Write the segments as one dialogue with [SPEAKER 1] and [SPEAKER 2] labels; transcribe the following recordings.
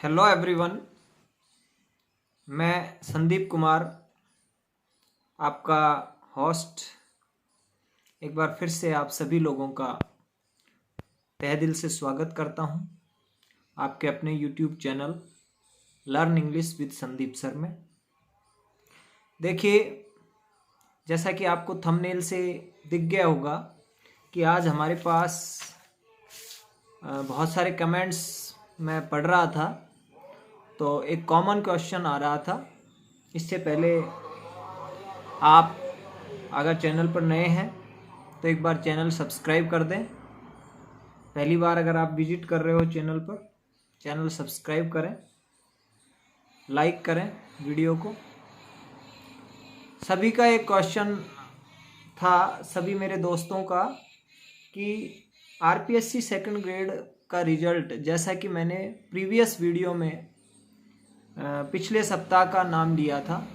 [SPEAKER 1] Hello everyone, मैं संदीप कुमार आपका host एक बार फिर से आप सभी लोगों का तहे दिल से स्वागत करता हूं आपके अपने YouTube channel learn English with Sandeep sir में। देखिए, जैसा कि आपको थंबनेल से दिख गया होगा कि आज हमारे पास बहुत सारे कमेंट्स मैं पढ़ रहा था, तो एक कॉमन क्वेश्चन आ रहा था। इससे पहले आप अगर चैनल पर नए हैं तो एक बार चैनल सब्सक्राइब कर दें। पहली बार अगर आप विजिट कर रहे हो चैनल पर, चैनल सब्सक्राइब करें, लाइक करें वीडियो को। सभी का एक क्वेश्चन था, सभी मेरे दोस्तों का, कि आरपीएससी सेकंड ग्रेड का रिजल्ट, जैसा कि मैंने प्रीवियस वीडियो में पिछले सप्ताह का नाम लिया था,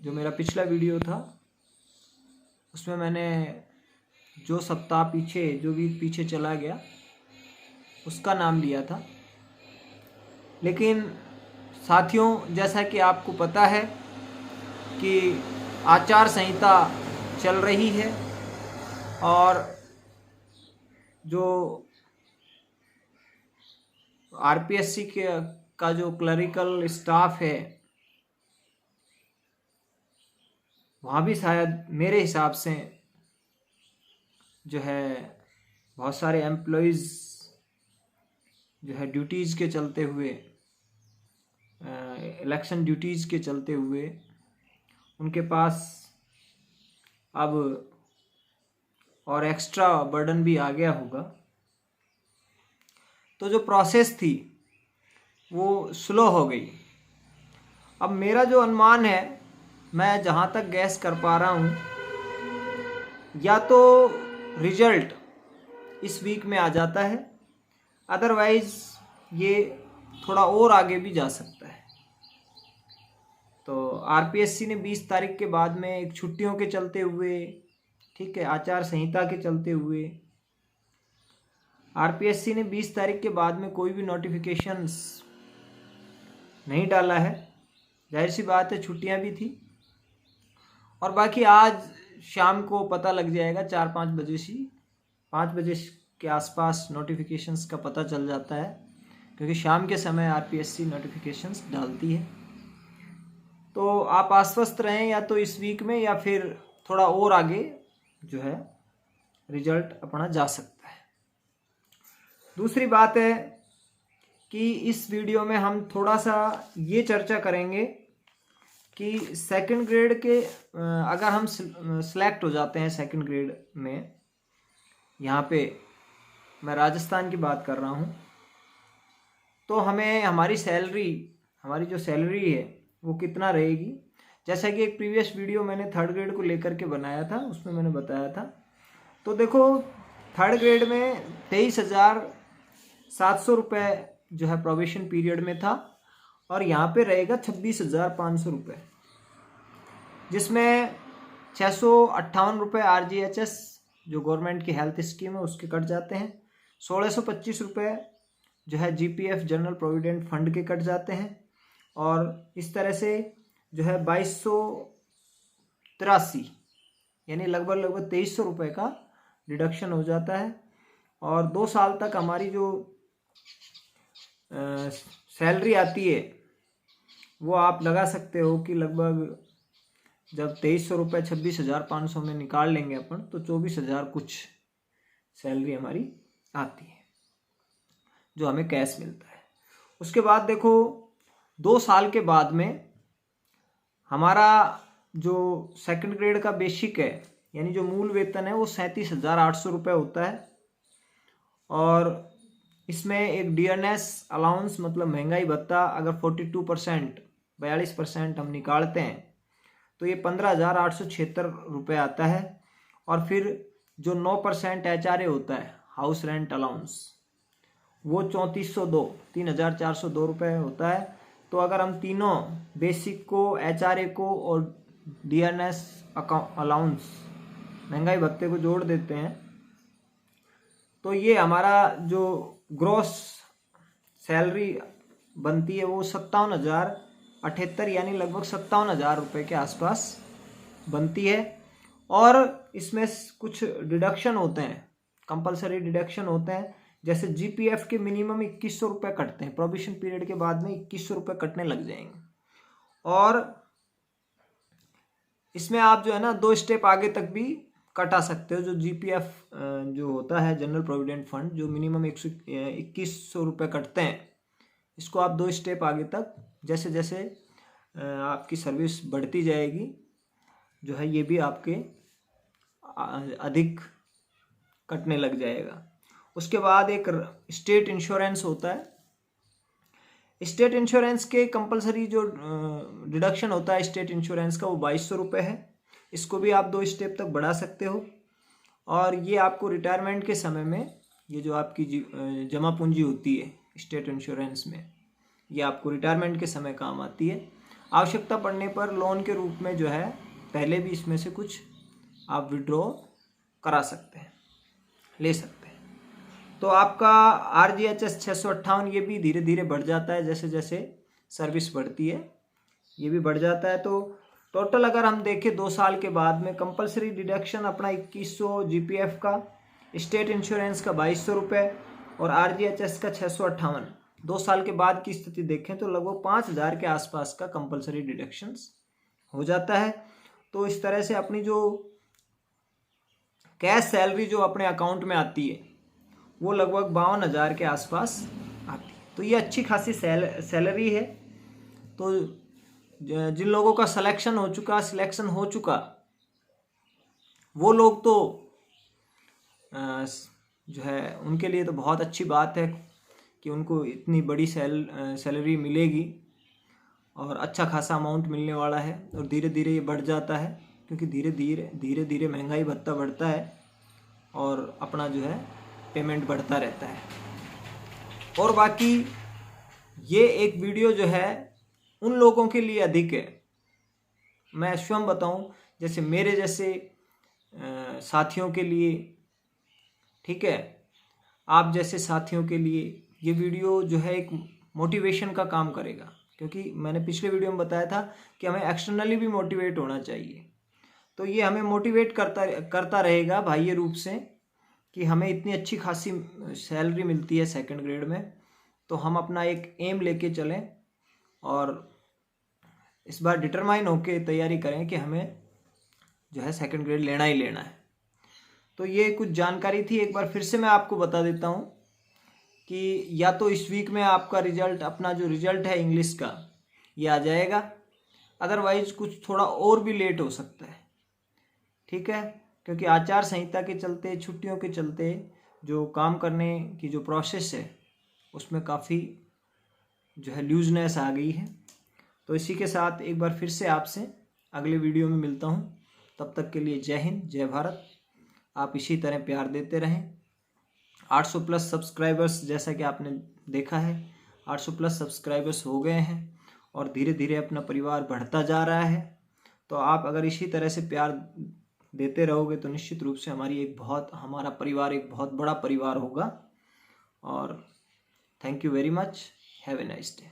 [SPEAKER 1] जो मेरा पिछला वीडियो था उसमें मैंने जो सप्ताह पीछे, जो वीक पीछे चला गया उसका नाम लिया था। लेकिन साथियों, जैसा कि आपको पता है कि आचार संहिता चल रही है और जो आरपीएससी का जो क्लरिकल स्टाफ है, वहाँ भी शायद मेरे हिसाब से जो है बहुत सारे एम्प्लॉयज़ जो है ड्यूटीज़ के चलते हुए, इलेक्शन ड्यूटीज़ के चलते हुए उनके पास अब और एक्स्ट्रा बर्डन भी आ गया होगा। तो जो प्रोसेस थी वो स्लो हो गई। अब मेरा जो अनुमान है, मैं जहाँ तक गैस कर पा रहा हूँ, या तो रिजल्ट इस वीक में आ जाता है, अदरवाइज ये थोड़ा और आगे भी जा सकता है। तो आरपीएससी ने 20 तारीख के बाद में एक छुट्टियों के चलते हुए, ठीक है, आचार संहिता के चलते हुए आरपीएससी ने 20 तारीख के बाद में कोई भी नोटिफिकेशंस नहीं डाला है। जाहिर सी बात है, छुट्टियां भी थी। और बाकी आज शाम को पता लग जाएगा, 4-5 बजे से 5 बजे के आसपास नोटिफिकेशंस का पता चल जाता है, क्योंकि शाम के समय आरपीएससी नोटिफिकेशंस डालती है। तो आप आश्वस्त रहें, या तो इस वीक में या फिर थोड़ा और आगे जो है रिजल्ट अपना जा सकता है। दूसरी बात है कि इस वीडियो में हम थोड़ा सा ये चर्चा करेंगे कि सेकंड ग्रेड के अगर हम सिलेक्ट हो जाते हैं सेकंड ग्रेड में, यहाँ पे मैं राजस्थान की बात कर रहा हूँ, तो हमें हमारी जो सैलरी है वो कितना रहेगी। जैसा कि एक प्रीवियस वीडियो मैंने थर्ड ग्रेड को लेकर के बनाया था, उसमें मैंने बताया था। तो देखो, थर्ड ग्रेड में 23,700 रुपये जो है प्रोबेशन पीरियड में था, और यहाँ पे रहेगा 26,500 रुपये, जिसमें 658 रुपये आरजीएचएस जो गवर्नमेंट की हेल्थ स्कीम है उसके कट जाते हैं, 1625 रुपये जो है जीपीएफ जनरल प्रोविडेंट फंड के कट जाते हैं, और इस तरह से जो है 2283 यानी लगभग 2300 रुपये का डिडक्शन हो जाता है। और 2 साल तक हमारी जो सैलरी आती है वो आप लगा सकते हो कि लगभग जब 2300 रुपये 26,500 में निकाल लेंगे अपन, तो 24,000 कुछ सैलरी हमारी आती है, जो हमें कैश मिलता है। उसके बाद देखो, 2 साल के बाद में हमारा जो सेकंड ग्रेड का बेसिक है, यानी जो मूल वेतन है, वो 37,800 रुपये होता है। और इसमें एक डीएनएस अलाउंस मतलब महंगाई भत्ता अगर 42% हम निकालते हैं तो ये 15,876 रुपये आता है। और फिर जो 9% एचआरए होता है, हाउस रेंट अलाउंस, वो 3,402 रुपये होता है। तो अगर हम तीनों बेसिक को, एचआरए को और डीएनएस अलाउंस महंगाई भत्ते को जोड़ देते हैं, तो ये हमारा जो ग्रॉस सैलरी बनती है वो 57,078 यानी लगभग 57,000 रुपये के आसपास बनती है। और इसमें कुछ डिडक्शन होते हैं, कंपलसरी डिडक्शन होते हैं, जैसे जीपीएफ के मिनिमम 2100 रुपये कटते हैं, प्रोविशन पीरियड के बाद में 2100 रुपये कटने लग जाएंगे। और इसमें आप जो है ना 2 स्टेप आगे तक भी कटा सकते हो। जो जीपीएफ जो होता है जनरल प्रोविडेंट फंड, जो मिनिमम 2100 रुपये कटते हैं, इसको आप 2 स्टेप आगे तक, जैसे जैसे आपकी सर्विस बढ़ती जाएगी जो है ये भी आपके अधिक कटने लग जाएगा। उसके बाद एक स्टेट इंश्योरेंस होता है। स्टेट इंश्योरेंस के कंपलसरी जो डिडक्शन होता है स्टेट इंश्योरेंस का, वो 2200 रुपये है। इसको भी आप 2 स्टेप तक बढ़ा सकते हो। और ये आपको रिटायरमेंट के समय में, ये जो आपकी जमा पूंजी होती है स्टेट इंश्योरेंस में, ये आपको रिटायरमेंट के समय काम आती है। आवश्यकता पड़ने पर लोन के रूप में जो है पहले भी इसमें से कुछ आप विड्रॉ करा सकते हैं, ले सकते हैं। तो आपका RGHS 658 ये भी धीरे धीरे बढ़ जाता है, जैसे जैसे सर्विस बढ़ती है ये भी बढ़ जाता है। तो टोटल अगर हम देखें 2 साल के बाद में कंपलसरी डिडक्शन अपना 2100 जीपीएफ का, स्टेट इंश्योरेंस का 2200 रुपये और RGHS का 658, 2 साल के बाद की स्थिति देखें तो लगभग 5000 के आसपास का कंपलसरी डिडक्शंस हो जाता है। तो इस तरह से अपनी जो कैश सैलरी जो अपने अकाउंट में आती है वो लगभग 52,000 के आसपास आती है। तो ये अच्छी खासी सैलरी है। तो जिन लोगों का सिलेक्शन हो चुका वो लोग तो जो है उनके लिए तो बहुत अच्छी बात है कि उनको इतनी बड़ी सैलरी मिलेगी और अच्छा खासा अमाउंट मिलने वाला है। और धीरे धीरे ये बढ़ जाता है, क्योंकि धीरे धीरे महंगाई भत्ता बढ़ता है और अपना जो है पेमेंट बढ़ता रहता है। और बाकी ये एक वीडियो जो है उन लोगों के लिए अधिक है। मैं स्वयं बताऊं, जैसे मेरे जैसे साथियों के लिए, ठीक है, आप जैसे साथियों के लिए ये वीडियो जो है एक मोटिवेशन का काम करेगा। क्योंकि मैंने पिछले वीडियो में बताया था कि हमें एक्सटर्नली भी मोटिवेट होना चाहिए। तो ये हमें मोटिवेट करता रहेगा बाह्य रूप से कि हमें इतनी अच्छी खासी सैलरी मिलती है सेकंड ग्रेड में, तो हम अपना एक एम लेके चलें और इस बार डिटरमाइन होके तैयारी करें कि हमें जो है सेकंड ग्रेड लेना ही लेना है। तो ये कुछ जानकारी थी, एक बार फिर से मैं आपको बता देता हूँ कि या तो इस वीक में आपका रिजल्ट, अपना जो रिजल्ट है इंग्लिश का, ये आ जाएगा, अदरवाइज कुछ थोड़ा और भी लेट हो सकता है, ठीक है। क्योंकि आचार संहिता के चलते, छुट्टियों के चलते जो काम करने की जो प्रोसेस है उसमें काफ़ी जो है लूजनेस आ गई है। तो इसी के साथ एक बार फिर से आपसे अगले वीडियो में मिलता हूँ। तब तक के लिए जय हिंद, जय भारत। आप इसी तरह प्यार देते रहें। 800 प्लस सब्सक्राइबर्स, जैसा कि आपने देखा है 800 प्लस सब्सक्राइबर्स हो गए हैं और धीरे धीरे अपना परिवार बढ़ता जा रहा है। तो आप अगर इसी तरह से प्यार देते रहोगे तो निश्चित रूप से हमारा परिवार एक बहुत बड़ा परिवार होगा। और thank you very much, have a nice day.